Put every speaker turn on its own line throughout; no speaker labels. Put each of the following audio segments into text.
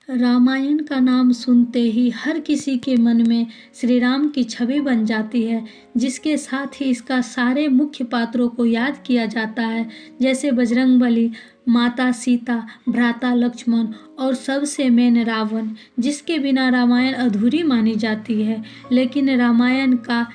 रामायण का नाम सुनते ही हर किसी के मन में श्री राम की छवि बन जाती है, जिसके साथ ही इसका सारे मुख्य पात्रों को याद किया जाता है, जैसे बजरंगबली, माता सीता, भ्राता लक्ष्मण और सबसे मेन रावण, जिसके बिना रामायण अधूरी मानी जाती है। लेकिन रामायण का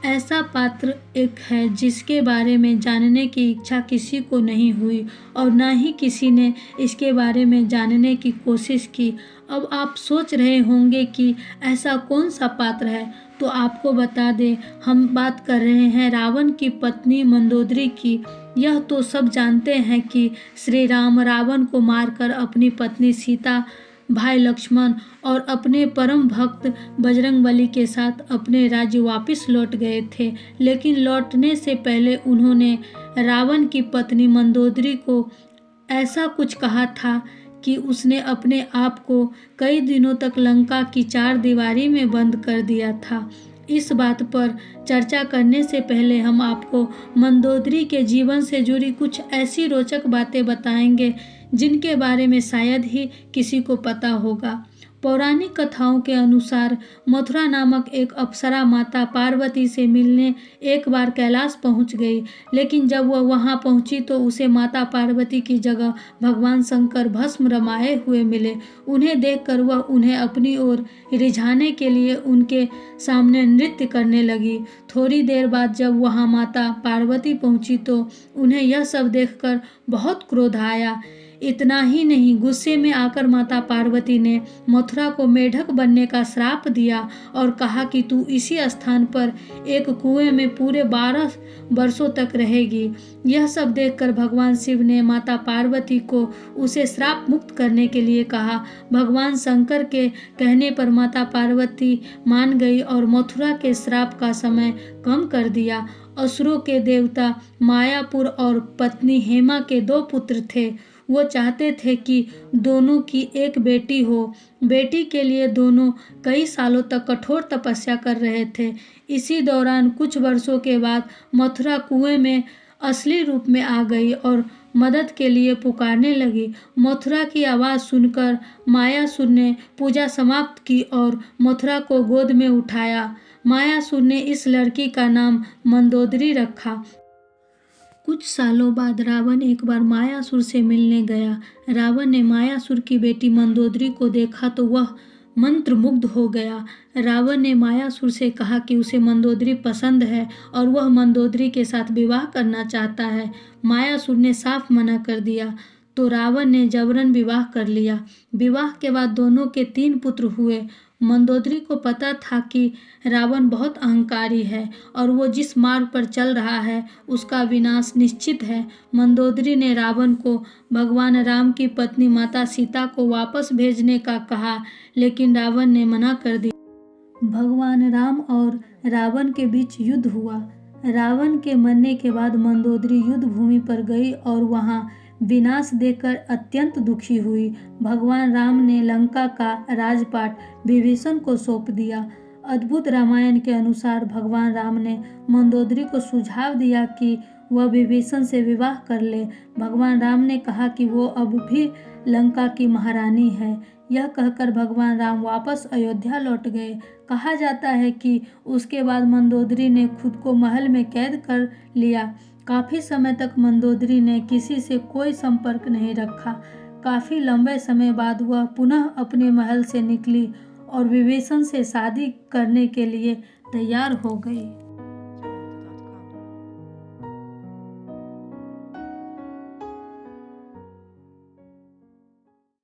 ऐसा पात्र एक है जिसके बारे में जानने की इच्छा किसी को नहीं हुई और न ही किसी ने इसके बारे में जानने की कोशिश की। अब आप सोच रहे होंगे कि ऐसा कौन सा पात्र है, तो आपको बता दें, हम बात कर रहे हैं रावण की पत्नी मंदोदरी की। यह तो सब जानते हैं कि श्री राम रावण को मारकर अपनी पत्नी सीता, भाई लक्ष्मण और अपने परम भक्त बजरंगबली के साथ अपने राज्य वापस लौट गए थे। लेकिन लौटने से पहले उन्होंने रावण की पत्नी मंदोदरी को ऐसा कुछ कहा था कि उसने अपने आप को कई दिनों तक लंका की चार दीवारी में बंद कर दिया था। इस बात पर चर्चा करने से पहले हम आपको मंदोदरी के जीवन से जुड़ी कुछ ऐसी रोचक बातें बताएंगे जिनके बारे में शायद ही किसी को पता होगा। पौराणिक कथाओं के अनुसार मथुरा नामक एक अप्सरा माता पार्वती से मिलने एक बार कैलाश पहुंच गई, लेकिन जब वह वहां पहुंची तो उसे माता पार्वती की जगह भगवान शंकर भस्म रमाए हुए मिले। उन्हें देखकर वह उन्हें अपनी ओर रिझाने के लिए उनके सामने नृत्य करने लगी। थोड़ी देर बाद जब वहां माता पार्वती पहुंची तो उन्हें यह सब देखकर बहुत क्रोध आया। इतना ही नहीं, गुस्से में आकर माता पार्वती ने मथुरा को मेढक बनने का श्राप दिया और कहा कि तू इसी स्थान पर एक कुएं में पूरे 12 वर्षों तक रहेगी। यह सब देखकर भगवान शिव ने माता पार्वती को उसे श्राप मुक्त करने के लिए कहा। भगवान शंकर के कहने पर माता पार्वती मान गई और मथुरा के श्राप का समय कम कर दिया। असुरों के देवता मायापुर और पत्नी हेमा के 2 पुत्र थे। वो चाहते थे कि दोनों की एक बेटी हो। बेटी के लिए दोनों कई सालों तक कठोर तपस्या कर रहे थे। इसी दौरान कुछ वर्षों के बाद मथुरा कुएं में असली रूप में आ गई और मदद के लिए पुकारने लगी। मथुरा की आवाज़ सुनकर मायासुर ने पूजा समाप्त की और मथुरा को गोद में उठाया। मायासुर ने इस लड़की का नाम मंदोदरी रखा। कुछ सालों बाद रावण एक बार मायासुर से मिलने गया। रावण ने मायासुर की बेटी मंदोदरी को देखा तो वह मंत्रमुग्ध हो गया। रावण ने मायासुर से कहा कि उसे मंदोदरी पसंद है और वह मंदोदरी के साथ विवाह करना चाहता है। मायासुर ने साफ मना कर दिया तो रावण ने जबरन विवाह कर लिया। विवाह के बाद दोनों के 3 पुत्र हुए। मंदोदरी को पता था कि रावण बहुत अहंकारी है और वो जिस मार्ग पर चल रहा है उसका विनाश निश्चित है। मंदोदरी ने रावण को भगवान राम की पत्नी माता सीता को वापस भेजने का कहा, लेकिन रावण ने मना कर दिया। भगवान राम और रावण के बीच युद्ध हुआ। रावण के मरने के बाद मंदोदरी युद्ध भूमि पर गई और वहां विनाश देखकर अत्यंत दुखी हुई। भगवान राम ने लंका का राजपाट विभीषण को सौंप दिया। अद्भुत रामायण के अनुसार भगवान राम ने मंदोदरी को सुझाव दिया कि वह विभीषण से विवाह कर ले। भगवान राम ने कहा कि वो अब भी लंका की महारानी है। यह कहकर भगवान राम वापस अयोध्या लौट गए। कहा जाता है कि उसके बाद मंदोदरी ने खुद को महल में कैद कर लिया। काफ़ी समय तक मंदोदरी ने किसी से कोई संपर्क नहीं रखा। काफ़ी लंबे समय बाद वह पुनः अपने महल से निकली और विभीषण से शादी करने के लिए तैयार हो गई।